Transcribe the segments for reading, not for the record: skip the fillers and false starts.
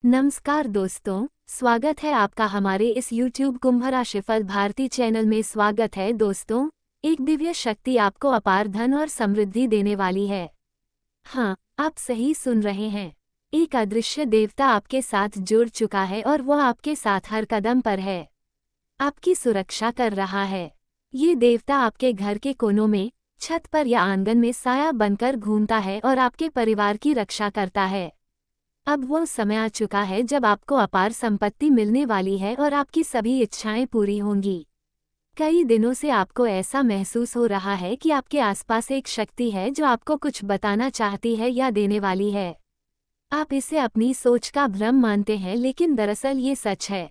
नमस्कार दोस्तों, स्वागत है आपका हमारे इस YouTube कुंभ राशिफल भारती चैनल में। स्वागत है दोस्तों। एक दिव्य शक्ति आपको अपार धन और समृद्धि देने वाली है। हाँ, आप सही सुन रहे हैं। एक अदृश्य देवता आपके साथ जुड़ चुका है और वह आपके साथ हर कदम पर है, आपकी सुरक्षा कर रहा है। ये देवता आपके घर के कोनों में, छत पर या आंगन में साया बनकर घूमता है और आपके परिवार की रक्षा करता है। अब वो समय आ चुका है जब आपको अपार संपत्ति मिलने वाली है और आपकी सभी इच्छाएं पूरी होंगी। कई दिनों से आपको ऐसा महसूस हो रहा है कि आपके आसपास एक शक्ति है जो आपको कुछ बताना चाहती है या देने वाली है। आप इसे अपनी सोच का भ्रम मानते हैं, लेकिन दरअसल ये सच है।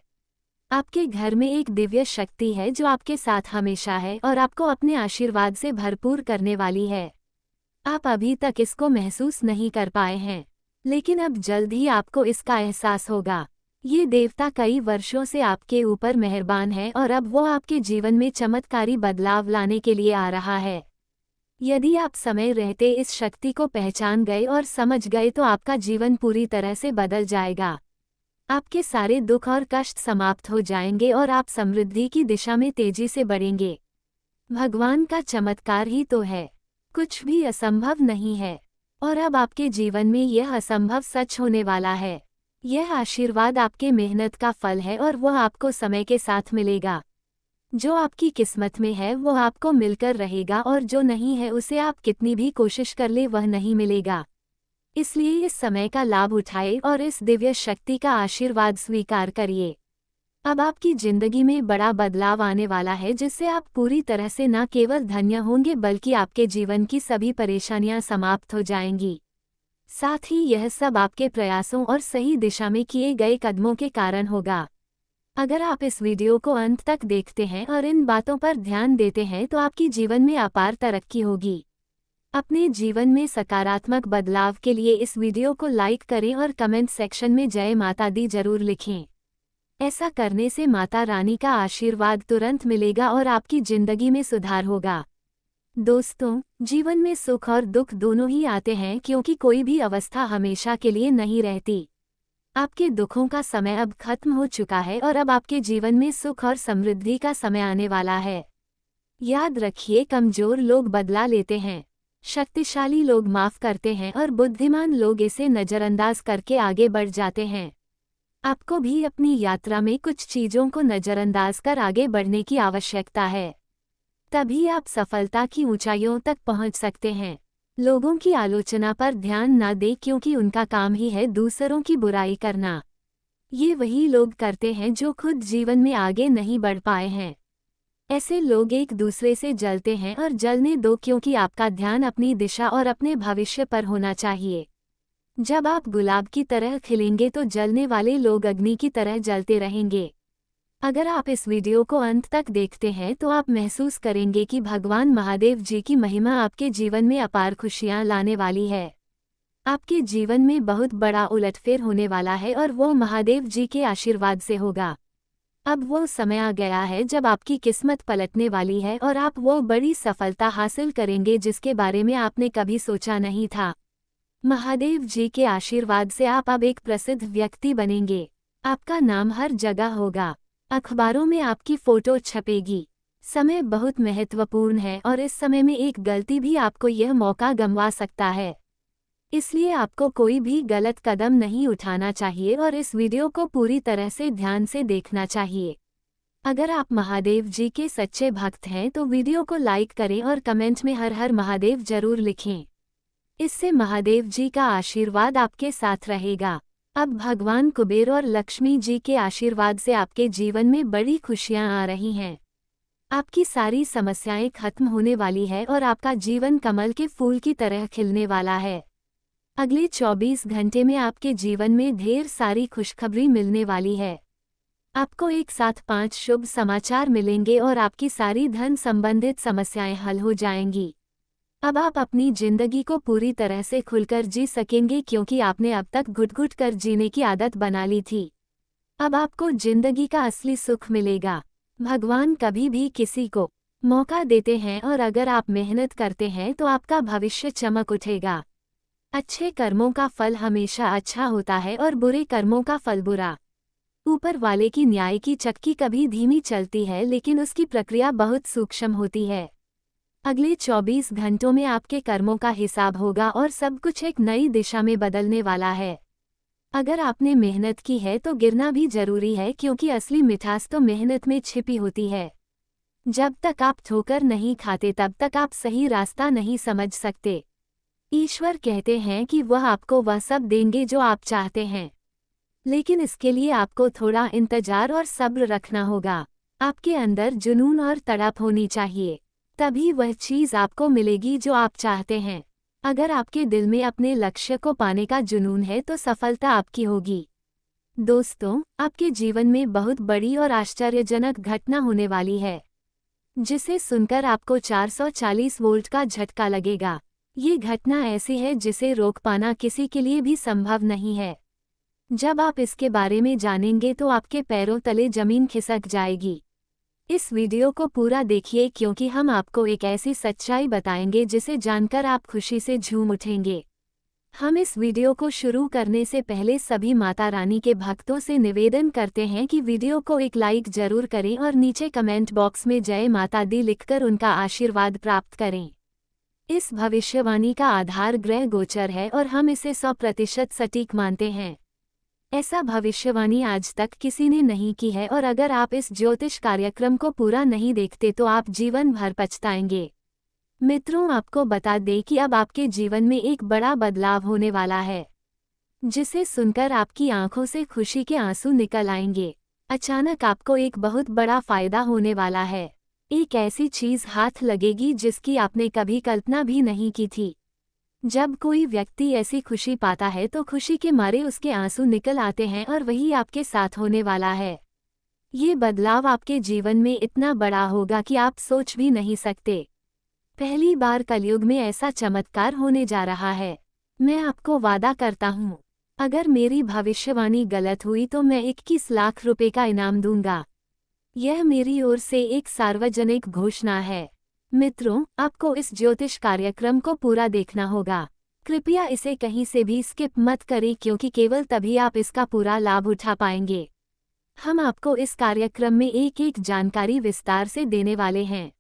आपके घर में एक दिव्य शक्ति है जो आपके साथ हमेशा है और आपको अपने आशीर्वाद से भरपूर करने वाली है। आप अभी तक इसको महसूस नहीं कर पाए हैं, लेकिन अब जल्द ही आपको इसका एहसास होगा। ये देवता कई वर्षों से आपके ऊपर मेहरबान है और अब वो आपके जीवन में चमत्कारी बदलाव लाने के लिए आ रहा है। यदि आप समय रहते इस शक्ति को पहचान गए और समझ गए तो आपका जीवन पूरी तरह से बदल जाएगा। आपके सारे दुख और कष्ट समाप्त हो जाएंगे और आप समृद्धि की दिशा में तेजी से बढ़ेंगे। भगवान का चमत्कार ही तो है, कुछ भी असंभव नहीं है। और अब आपके जीवन में यह असंभव सच होने वाला है। यह आशीर्वाद आपके मेहनत का फल है और वह आपको समय के साथ मिलेगा। जो आपकी किस्मत में है वो आपको मिलकर रहेगा और जो नहीं है उसे आप कितनी भी कोशिश कर ले वह नहीं मिलेगा। इसलिए इस समय का लाभ उठाए और इस दिव्य शक्ति का आशीर्वाद स्वीकार करिए। अब आपकी जिंदगी में बड़ा बदलाव आने वाला है, जिससे आप पूरी तरह से न केवल धन्य होंगे बल्कि आपके जीवन की सभी परेशानियां समाप्त हो जाएंगी। साथ ही यह सब आपके प्रयासों और सही दिशा में किए गए कदमों के कारण होगा। अगर आप इस वीडियो को अंत तक देखते हैं और इन बातों पर ध्यान देते हैं तो आपकी जीवन में अपार तरक्की होगी। अपने जीवन में सकारात्मक बदलाव के लिए इस वीडियो को लाइक करें और कमेंट सेक्शन में जय माता दी जरूर लिखें। ऐसा करने से माता रानी का आशीर्वाद तुरंत मिलेगा और आपकी जिंदगी में सुधार होगा। दोस्तों, जीवन में सुख और दुख दोनों ही आते हैं, क्योंकि कोई भी अवस्था हमेशा के लिए नहीं रहती। आपके दुखों का समय अब खत्म हो चुका है और अब आपके जीवन में सुख और समृद्धि का समय आने वाला है। याद रखिए, कमजोर लोग बदला लेते हैं, शक्तिशाली लोग माफ करते हैं और बुद्धिमान लोग इसे नजरअंदाज करके आगे बढ़ जाते हैं। आपको भी अपनी यात्रा में कुछ चीजों को नजरअंदाज कर आगे बढ़ने की आवश्यकता है, तभी आप सफलता की ऊंचाइयों तक पहुंच सकते हैं। लोगों की आलोचना पर ध्यान न दें, क्योंकि उनका काम ही है दूसरों की बुराई करना। ये वही लोग करते हैं जो खुद जीवन में आगे नहीं बढ़ पाए हैं। ऐसे लोग एक दूसरे से जलते हैं और जलने दो, क्योंकि आपका ध्यान अपनी दिशा और अपने भविष्य पर होना चाहिए। जब आप गुलाब की तरह खिलेंगे तो जलने वाले लोग अग्नि की तरह जलते रहेंगे। अगर आप इस वीडियो को अंत तक देखते हैं तो आप महसूस करेंगे कि भगवान महादेव जी की महिमा आपके जीवन में अपार खुशियां लाने वाली है। आपके जीवन में बहुत बड़ा उलटफेर होने वाला है और वो महादेव जी के आशीर्वाद से होगा। अब वो समय आ गया है जब आपकी किस्मत पलटने वाली है और आप वो बड़ी सफलता हासिल करेंगे जिसके बारे में आपने कभी सोचा नहीं था। महादेव जी के आशीर्वाद से आप अब एक प्रसिद्ध व्यक्ति बनेंगे। आपका नाम हर जगह होगा, अखबारों में आपकी फोटो छपेगी। समय बहुत महत्वपूर्ण है और इस समय में एक गलती भी आपको यह मौका गंवा सकता है। इसलिए आपको कोई भी गलत कदम नहीं उठाना चाहिए और इस वीडियो को पूरी तरह से ध्यान से देखना चाहिए। अगर आप महादेव जी के सच्चे भक्त हैं तो वीडियो को लाइक करें और कमेंट में हर हर महादेव जरूर लिखें। इससे महादेव जी का आशीर्वाद आपके साथ रहेगा। अब भगवान कुबेर और लक्ष्मी जी के आशीर्वाद से आपके जीवन में बड़ी खुशियां आ रही हैं। आपकी सारी समस्याएं खत्म होने वाली है और आपका जीवन कमल के फूल की तरह खिलने वाला है। अगले 24 घंटे में आपके जीवन में ढेर सारी खुशखबरी मिलने वाली है। आपको एक साथ 5 शुभ समाचार मिलेंगे और आपकी सारी धन संबंधित समस्याएं हल हो जाएंगी। अब आप अपनी जिंदगी को पूरी तरह से खुलकर जी सकेंगे, क्योंकि आपने अब तक घुट-घुट कर जीने की आदत बना ली थी। अब आपको जिंदगी का असली सुख मिलेगा। भगवान कभी भी किसी को मौका देते हैं और अगर आप मेहनत करते हैं तो आपका भविष्य चमक उठेगा। अच्छे कर्मों का फल हमेशा अच्छा होता है और बुरे कर्मों का फल बुरा। ऊपर वाले की न्याय की चक्की कभी धीमी चलती है, लेकिन उसकी प्रक्रिया बहुत सूक्ष्म होती है। अगले 24 घंटों में आपके कर्मों का हिसाब होगा और सब कुछ एक नई दिशा में बदलने वाला है। अगर आपने मेहनत की है तो गिरना भी जरूरी है, क्योंकि असली मिठास तो मेहनत में छिपी होती है। जब तक आप ठोकर नहीं खाते तब तक आप सही रास्ता नहीं समझ सकते। ईश्वर कहते हैं कि वह आपको वह सब देंगे जो आप चाहते हैं, लेकिन इसके लिए आपको थोड़ा इंतजार और सब्र रखना होगा। आपके अंदर जुनून और तड़प होनी चाहिए, तभी वह चीज़ आपको मिलेगी जो आप चाहते हैं। अगर आपके दिल में अपने लक्ष्य को पाने का जुनून है तो सफलता आपकी होगी। दोस्तों, आपके जीवन में बहुत बड़ी और आश्चर्यजनक घटना होने वाली है, जिसे सुनकर आपको 440 वोल्ट का झटका लगेगा। ये घटना ऐसी है जिसे रोक पाना किसी के लिए भी संभव नहीं है। जब आप इसके बारे में जानेंगे तो आपके पैरों तले जमीन खिसक जाएगी। इस वीडियो को पूरा देखिए, क्योंकि हम आपको एक ऐसी सच्चाई बताएंगे जिसे जानकर आप खुशी से झूम उठेंगे। हम इस वीडियो को शुरू करने से पहले सभी माता रानी के भक्तों से निवेदन करते हैं कि वीडियो को एक लाइक जरूर करें और नीचे कमेंट बॉक्स में जय माता दी लिखकर उनका आशीर्वाद प्राप्त करें। इस भविष्यवाणी का आधार ग्रह गोचर है और हम इसे 100% सटीक मानते हैं। ऐसा भविष्यवाणी आज तक किसी ने नहीं की है, और अगर आप इस ज्योतिष कार्यक्रम को पूरा नहीं देखते तो आप जीवन भर पछताएंगे। मित्रों, आपको बता दें कि अब आपके जीवन में एक बड़ा बदलाव होने वाला है, जिसे सुनकर आपकी आंखों से खुशी के आंसू निकल आएंगे। अचानक आपको एक बहुत बड़ा फायदा होने वाला है। एक ऐसी चीज हाथ लगेगी जिसकी आपने कभी कल्पना भी नहीं की थी। जब कोई व्यक्ति ऐसी खुशी पाता है तो खुशी के मारे उसके आंसू निकल आते हैं, और वही आपके साथ होने वाला है। ये बदलाव आपके जीवन में इतना बड़ा होगा कि आप सोच भी नहीं सकते। पहली बार कलयुग में ऐसा चमत्कार होने जा रहा है। मैं आपको वादा करता हूँ, अगर मेरी भविष्यवाणी गलत हुई तो मैं 21 लाख रुपए का इनाम दूंगा। यह मेरी ओर से एक सार्वजनिक घोषणा है। मित्रों, आपको इस ज्योतिष कार्यक्रम को पूरा देखना होगा। कृपया इसे कहीं से भी स्किप मत करें, क्योंकि केवल तभी आप इसका पूरा लाभ उठा पाएंगे। हम आपको इस कार्यक्रम में एक एक जानकारी विस्तार से देने वाले हैं,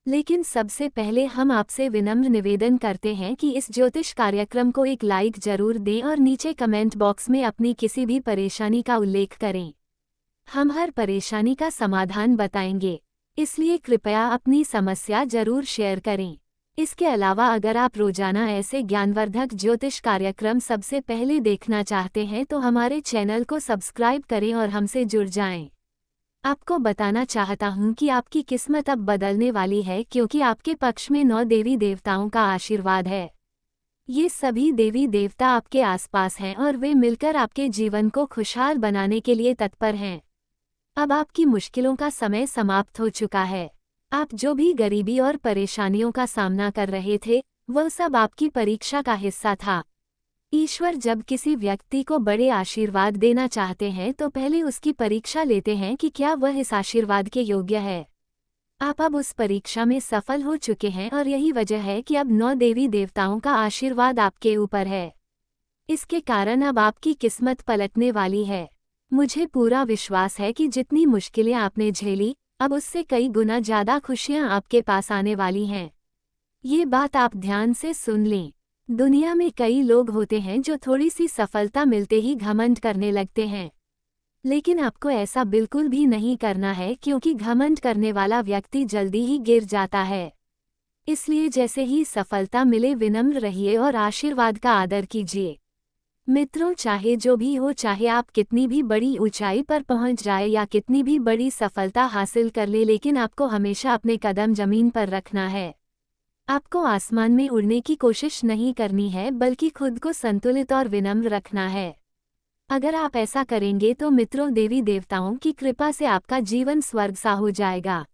लेकिन सबसे पहले हम आपसे विनम्र निवेदन करते हैं कि इस ज्योतिष कार्यक्रम को एक लाइक जरूर दें और नीचे कमेंट बॉक्स में अपनी किसी भी परेशानी का उल्लेख करें। हम हर परेशानी का समाधान बताएंगे, इसलिए कृपया अपनी समस्या जरूर शेयर करें। इसके अलावा अगर आप रोजाना ऐसे ज्ञानवर्धक ज्योतिष कार्यक्रम सबसे पहले देखना चाहते हैं तो हमारे चैनल को सब्सक्राइब करें और हमसे जुड़ जाएं। आपको बताना चाहता हूं कि आपकी किस्मत अब बदलने वाली है, क्योंकि आपके पक्ष में 9 देवी देवताओं का आशीर्वाद है। ये सभी देवी देवता आपके आसपास हैं और वे मिलकर आपके जीवन को खुशहाल बनाने के लिए तत्पर हैं। अब आपकी मुश्किलों का समय समाप्त हो चुका है। आप जो भी गरीबी और परेशानियों का सामना कर रहे थे, वह सब आपकी परीक्षा का हिस्सा था। ईश्वर जब किसी व्यक्ति को बड़े आशीर्वाद देना चाहते हैं तो पहले उसकी परीक्षा लेते हैं कि क्या वह इस आशीर्वाद के योग्य है। आप अब उस परीक्षा में सफल हो चुके हैं, और यही वजह है कि अब 9 देवी देवताओं का आशीर्वाद आपके ऊपर है। इसके कारण अब आपकी किस्मत पलटने वाली है। मुझे पूरा विश्वास है कि जितनी मुश्किलें आपने झेली, अब उससे कई गुना ज़्यादा खुशियां आपके पास आने वाली हैं। ये बात आप ध्यान से सुन लें। दुनिया में कई लोग होते हैं जो थोड़ी सी सफलता मिलते ही घमंड करने लगते हैं, लेकिन आपको ऐसा बिल्कुल भी नहीं करना है, क्योंकि घमंड करने वाला व्यक्ति जल्दी ही गिर जाता है। इसलिए जैसे ही सफलता मिले विनम्र रहिए और आशीर्वाद का आदर कीजिए। मित्रों, चाहे जो भी हो, चाहे आप कितनी भी बड़ी ऊंचाई पर पहुंच जाए या कितनी भी बड़ी सफलता हासिल कर ले, लेकिन आपको हमेशा अपने कदम जमीन पर रखना है। आपको आसमान में उड़ने की कोशिश नहीं करनी है, बल्कि खुद को संतुलित और विनम्र रखना है। अगर आप ऐसा करेंगे तो मित्रों, देवी देवताओं की कृपा से आपका जीवन स्वर्ग सा हो जाएगा।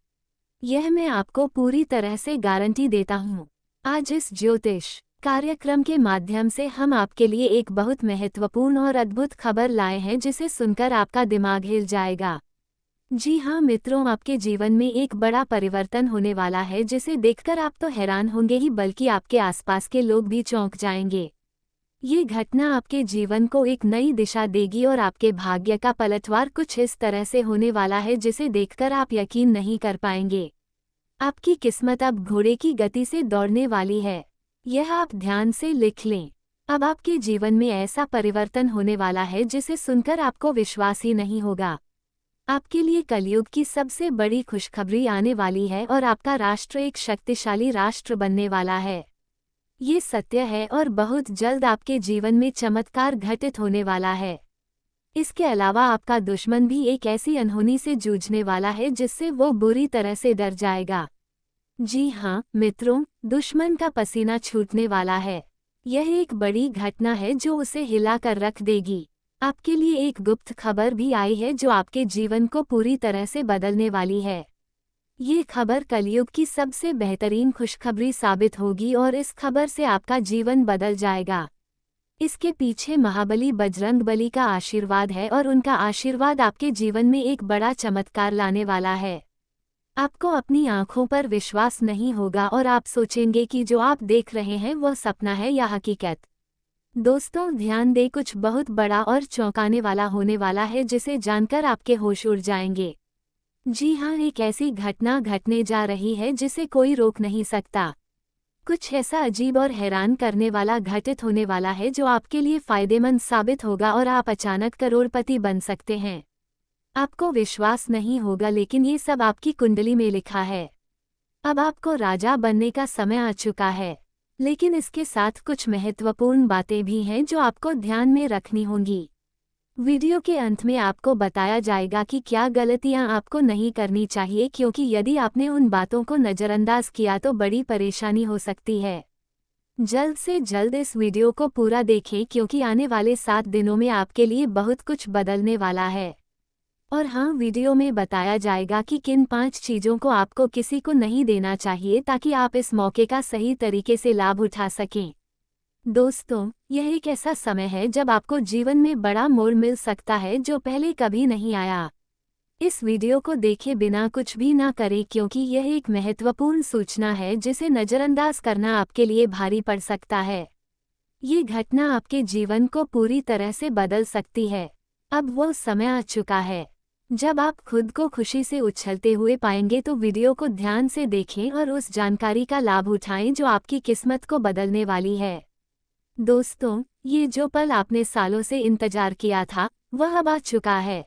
यह मैं आपको पूरी तरह से गारंटी देता हूँ। आज इस ज्योतिष कार्यक्रम के माध्यम से हम आपके लिए एक बहुत महत्वपूर्ण और अद्भुत खबर लाए हैं, जिसे सुनकर आपका दिमाग हिल जाएगा। जी हाँ मित्रों, आपके जीवन में एक बड़ा परिवर्तन होने वाला है, जिसे देखकर आप तो हैरान होंगे ही, बल्कि आपके आसपास के लोग भी चौंक जाएंगे। ये घटना आपके जीवन को एक नई दिशा देगी और आपके भाग्य का पलटवार कुछ इस तरह से होने वाला है जिसे देखकर आप यकीन नहीं कर पाएंगे। आपकी किस्मत अब घोड़े की गति से दौड़ने वाली है। यह आप ध्यान से लिख लें। अब आपके जीवन में ऐसा परिवर्तन होने वाला है जिसे सुनकर आपको विश्वास ही नहीं होगा। आपके लिए कलयुग की सबसे बड़ी खुशखबरी आने वाली है और आपका राष्ट्र एक शक्तिशाली राष्ट्र बनने वाला है। ये सत्य है और बहुत जल्द आपके जीवन में चमत्कार घटित होने वाला है। इसके अलावा आपका दुश्मन भी एक ऐसी अनहोनी से जूझने वाला है जिससे वो बुरी तरह से डर जाएगा। जी हाँ मित्रों, दुश्मन का पसीना छूटने वाला है। यह एक बड़ी घटना है जो उसे हिलाकर रख देगी। आपके लिए एक गुप्त खबर भी आई है जो आपके जीवन को पूरी तरह से बदलने वाली है। ये खबर कलयुग की सबसे बेहतरीन खुशखबरी साबित होगी और इस खबर से आपका जीवन बदल जाएगा। इसके पीछे महाबली बजरंगबली का आशीर्वाद है और उनका आशीर्वाद आपके जीवन में एक बड़ा चमत्कार लाने वाला है। आपको अपनी आंखों पर विश्वास नहीं होगा और आप सोचेंगे कि जो आप देख रहे हैं वह सपना है या हकीकत। दोस्तों ध्यान दें, कुछ बहुत बड़ा और चौंकाने वाला होने वाला है जिसे जानकर आपके होश उड़ जाएंगे। जी हाँ, एक ऐसी घटना घटने जा रही है जिसे कोई रोक नहीं सकता। कुछ ऐसा अजीब और हैरान करने वाला घटित होने वाला है जो आपके लिए फायदेमंद साबित होगा और आप अचानक करोड़पति बन सकते हैं। आपको विश्वास नहीं होगा लेकिन ये सब आपकी कुंडली में लिखा है। अब आपको राजा बनने का समय आ चुका है। लेकिन इसके साथ कुछ महत्वपूर्ण बातें भी हैं जो आपको ध्यान में रखनी होंगी। वीडियो के अंत में आपको बताया जाएगा कि क्या गलतियां आपको नहीं करनी चाहिए, क्योंकि यदि आपने उन बातों को नज़रअंदाज किया तो बड़ी परेशानी हो सकती है। जल्द से जल्द इस वीडियो को पूरा देखें क्योंकि आने वाले 7 दिनों में आपके लिए बहुत कुछ बदलने वाला है। और हाँ, वीडियो में बताया जाएगा कि किन 5 चीज़ों को आपको किसी को नहीं देना चाहिए ताकि आप इस मौके का सही तरीके से लाभ उठा सकें। दोस्तों, यह एक ऐसा समय है जब आपको जीवन में बड़ा मोड़ मिल सकता है जो पहले कभी नहीं आया। इस वीडियो को देखे बिना कुछ भी ना करें क्योंकि यह एक महत्वपूर्ण सूचना है जिसे नज़रअंदाज करना आपके लिए भारी पड़ सकता है। ये घटना आपके जीवन को पूरी तरह से बदल सकती है। अब वो समय आ चुका है जब आप खुद को खुशी से उछलते हुए पाएंगे, तो वीडियो को ध्यान से देखें और उस जानकारी का लाभ उठाएं जो आपकी किस्मत को बदलने वाली है। दोस्तों, ये जो पल आपने सालों से इंतजार किया था वह अब आ चुका है।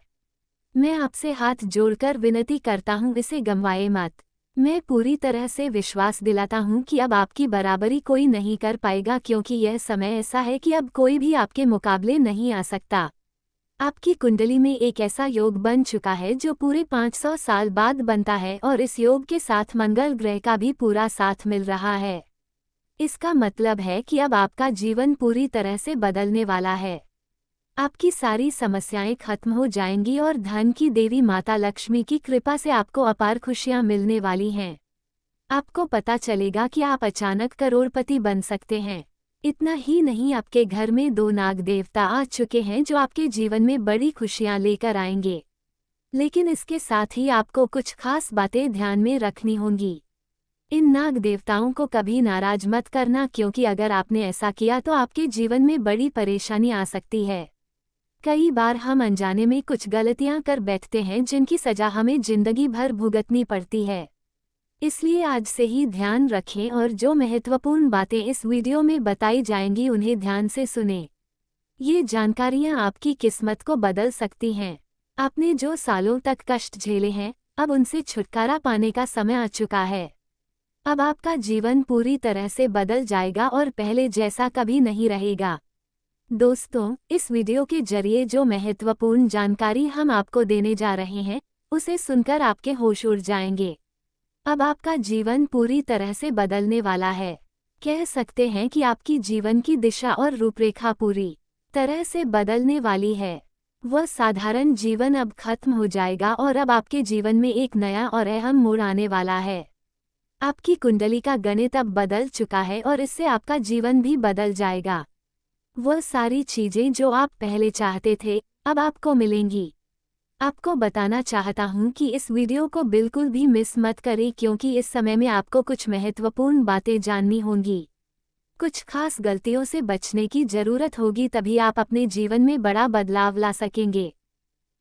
मैं आपसे हाथ जोड़कर विनती करता हूँ, इसे गंवाए मत। मैं पूरी तरह से विश्वास दिलाता हूँ कि अब आपकी बराबरी कोई नहीं कर पाएगा क्योंकि यह समय ऐसा है कि अब कोई भी आपके मुकाबले नहीं आ सकता। आपकी कुंडली में एक ऐसा योग बन चुका है जो पूरे 500 साल बाद बनता है और इस योग के साथ मंगल ग्रह का भी पूरा साथ मिल रहा है। इसका मतलब है कि अब आपका जीवन पूरी तरह से बदलने वाला है। आपकी सारी समस्याएं खत्म हो जाएंगी और धन की देवी माता लक्ष्मी की कृपा से आपको अपार खुशियां मिलने वाली हैं। आपको पता चलेगा कि आप अचानक करोड़पति बन सकते हैं। इतना ही नहीं, आपके घर में 2 नाग देवता आ चुके हैं जो आपके जीवन में बड़ी खुशियां लेकर आएंगे। लेकिन इसके साथ ही आपको कुछ खास बातें ध्यान में रखनी होंगी। इन नाग देवताओं को कभी नाराज मत करना क्योंकि अगर आपने ऐसा किया तो आपके जीवन में बड़ी परेशानी आ सकती है। कई बार हम अनजाने में कुछ गलतियां कर बैठते हैं जिनकी सजा हमें जिंदगी भर भुगतनी पड़ती है। इसलिए आज से ही ध्यान रखें और जो महत्वपूर्ण बातें इस वीडियो में बताई जाएंगी उन्हें ध्यान से सुनें। ये जानकारियां आपकी किस्मत को बदल सकती हैं। आपने जो सालों तक कष्ट झेले हैं, अब उनसे छुटकारा पाने का समय आ चुका है। अब आपका जीवन पूरी तरह से बदल जाएगा और पहले जैसा कभी नहीं रहेगा। दोस्तों, इस वीडियो के जरिए जो महत्वपूर्ण जानकारी हम आपको देने जा रहे हैं, उसे सुनकर आपके होश उड़ जाएंगे। अब आपका जीवन पूरी तरह से बदलने वाला है। कह सकते हैं कि आपकी जीवन की दिशा और रूपरेखा पूरी तरह से बदलने वाली है। वह साधारण जीवन अब खत्म हो जाएगा और अब आपके जीवन में एक नया और अहम मोड़ आने वाला है। आपकी कुंडली का गणित अब बदल चुका है और इससे आपका जीवन भी बदल जाएगा। वह सारी चीजें जो आप पहले चाहते थे, अब आपको मिलेंगी। आपको बताना चाहता हूँ कि इस वीडियो को बिल्कुल भी मिस मत करें क्योंकि इस समय में आपको कुछ महत्वपूर्ण बातें जाननी होंगी। कुछ खास गलतियों से बचने की जरूरत होगी, तभी आप अपने जीवन में बड़ा बदलाव ला सकेंगे।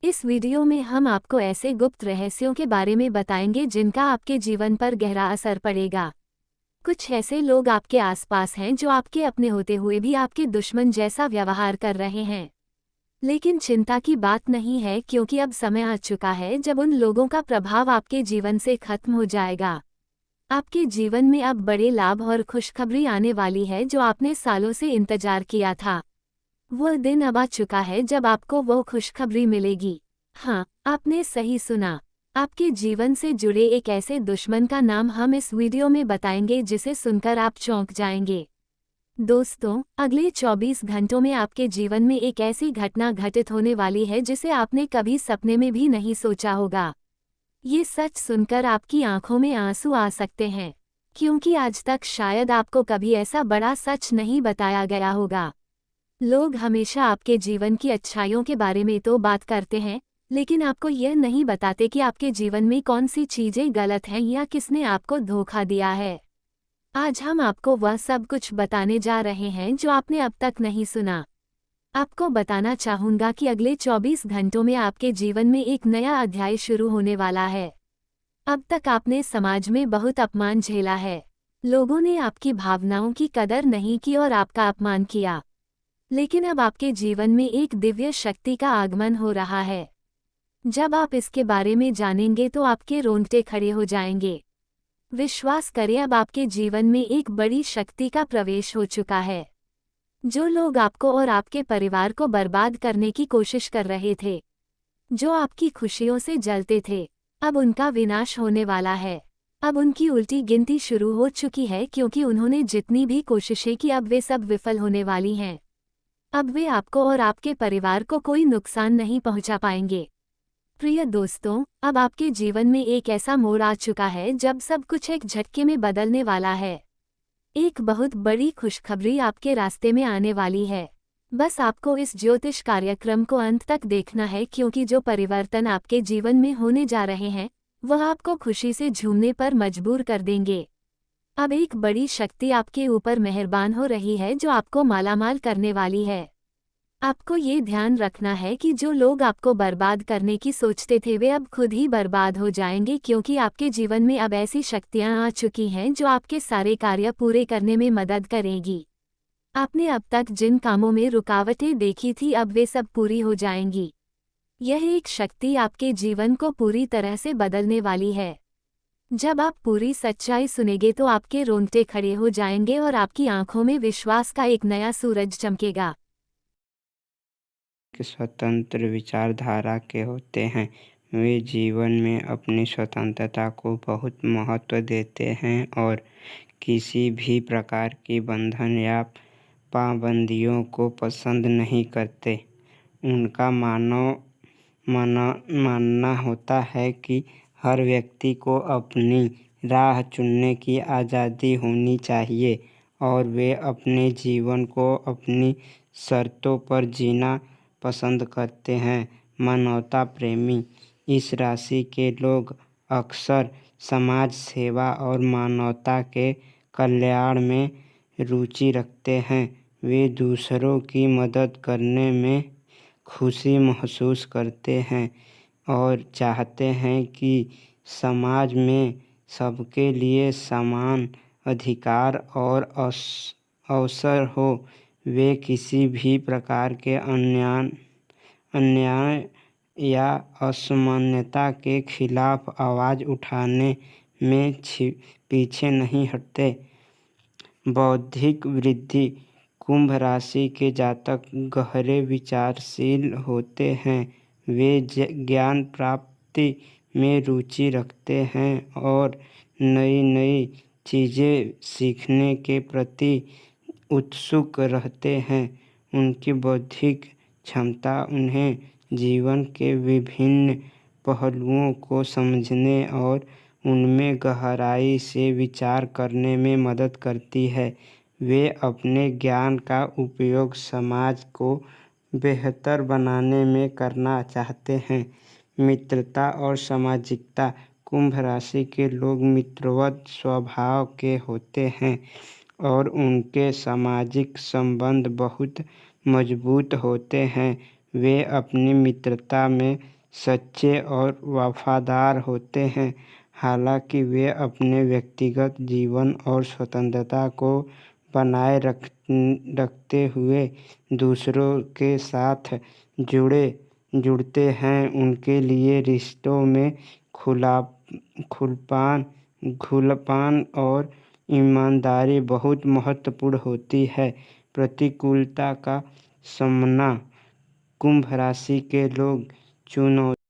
इस वीडियो में हम आपको ऐसे गुप्त रहस्यों के बारे में बताएंगे जिनका आपके जीवन पर गहरा असर पड़ेगा। कुछ ऐसे लोग आपके आसपास हैं जो आपके अपने होते हुए भी आपके दुश्मन जैसा व्यवहार कर रहे हैं। लेकिन चिंता की बात नहीं है, क्योंकि अब समय आ चुका है जब उन लोगों का प्रभाव आपके जीवन से खत्म हो जाएगा। आपके जीवन में अब बड़े लाभ और खुशखबरी आने वाली है जो आपने सालों से इंतजार किया था। वह दिन अब आ चुका है जब आपको वो खुशखबरी मिलेगी। हाँ, आपने सही सुना। आपके जीवन से जुड़े एक ऐसे दुश्मन का नाम हम इस वीडियो में बताएंगे जिसे सुनकर आप चौंक जाएंगे। दोस्तों, अगले 24 घंटों में आपके जीवन में एक ऐसी घटना घटित होने वाली है जिसे आपने कभी सपने में भी नहीं सोचा होगा। ये सच सुनकर आपकी आंखों में आंसू आ सकते हैं, क्योंकि आज तक शायद आपको कभी ऐसा बड़ा सच नहीं बताया गया होगा। लोग हमेशा आपके जीवन की अच्छाइयों के बारे में तो बात करते हैं, लेकिन आपको यह नहीं बताते कि आपके जीवन में कौन सी चीजें गलत हैं या किसने आपको धोखा दिया है। आज हम आपको वह सब कुछ बताने जा रहे हैं जो आपने अब तक नहीं सुना। आपको बताना चाहूंगा कि अगले 24 घंटों में आपके जीवन में एक नया अध्याय शुरू होने वाला है। अब तक आपने समाज में बहुत अपमान झेला है। लोगों ने आपकी भावनाओं की कदर नहीं की और आपका अपमान किया। लेकिन अब आपके जीवन में एक दिव्य शक्ति का आगमन हो रहा है। जब आप इसके बारे में जानेंगे तो आपके रोंगटे खड़े हो जाएंगे। विश्वास करें, अब आपके जीवन में एक बड़ी शक्ति का प्रवेश हो चुका है। जो लोग आपको और आपके परिवार को बर्बाद करने की कोशिश कर रहे थे, जो आपकी खुशियों से जलते थे, अब उनका विनाश होने वाला है। अब उनकी उल्टी गिनती शुरू हो चुकी है, क्योंकि उन्होंने जितनी भी कोशिशें की अब वे सब विफल होने वाली हैं। अब वे आपको और आपके परिवार को कोई नुकसान नहीं पहुंचा पाएंगे। प्रिय दोस्तों, अब आपके जीवन में एक ऐसा मोड़ आ चुका है जब सब कुछ एक झटके में बदलने वाला है। एक बहुत बड़ी खुशखबरी आपके रास्ते में आने वाली है। बस आपको इस ज्योतिष कार्यक्रम को अंत तक देखना है, क्योंकि जो परिवर्तन आपके जीवन में होने जा रहे हैं वह आपको खुशी से झूमने पर मजबूर कर देंगे। अब एक बड़ी शक्ति आपके ऊपर मेहरबान हो रही है जो आपको मालामाल करने वाली है। आपको ये ध्यान रखना है कि जो लोग आपको बर्बाद करने की सोचते थे वे अब खुद ही बर्बाद हो जाएंगे, क्योंकि आपके जीवन में अब ऐसी शक्तियां आ चुकी हैं जो आपके सारे कार्य पूरे करने में मदद करेंगी। आपने अब तक जिन कामों में रुकावटें देखी थी अब वे सब पूरी हो जाएंगी। यह एक शक्ति आपके जीवन को पूरी तरह से बदलने वाली है। जब आप पूरी सच्चाई सुनेंगे तो आपके रोंगटे खड़े हो जाएंगे और आपकी आंखों में विश्वास का एक नया सूरज चमकेगा। स्वतंत्र विचारधारा के होते हैं, वे जीवन में अपनी स्वतंत्रता को बहुत महत्व देते हैं और किसी भी प्रकार की बंधन या पाबंदियों को पसंद नहीं करते। उनका मानना होता है कि हर व्यक्ति को अपनी राह चुनने की आज़ादी होनी चाहिए और वे अपने जीवन को अपनी शर्तों पर जीना पसंद करते हैं। मानवता प्रेमी इस राशि के लोग अक्सर समाज सेवा और मानवता के कल्याण में रुचि रखते हैं। वे दूसरों की मदद करने में खुशी महसूस करते हैं और चाहते हैं कि समाज में सबके लिए समान अधिकार और अवसर हो। वे किसी भी प्रकार के अन्याय या असमानता के खिलाफ आवाज़ उठाने में पीछे नहीं हटते। बौद्धिक वृद्धि कुंभ राशि के जातक गहरे विचारशील होते हैं। वे ज्ञान प्राप्ति में रुचि रखते हैं और नई नई चीज़ें सीखने के प्रति उत्सुक रहते हैं। उनकी बौद्धिक क्षमता उन्हें जीवन के विभिन्न पहलुओं को समझने और उनमें गहराई से विचार करने में मदद करती है। वे अपने ज्ञान का उपयोग समाज को बेहतर बनाने में करना चाहते हैं। मित्रता और सामाजिकता कुंभ राशि के लोग मित्रवत स्वभाव के होते हैं और उनके सामाजिक संबंध बहुत मजबूत होते हैं। वे अपनी मित्रता में सच्चे और वफादार होते हैं। हालांकि वे अपने व्यक्तिगत जीवन और स्वतंत्रता को बनाए रखते हुए दूसरों के साथ जुड़ते हैं। उनके लिए रिश्तों में खुलापन और ईमानदारी बहुत महत्वपूर्ण होती है। प्रतिकूलता का सामना कुंभ राशि के लोग चुनौती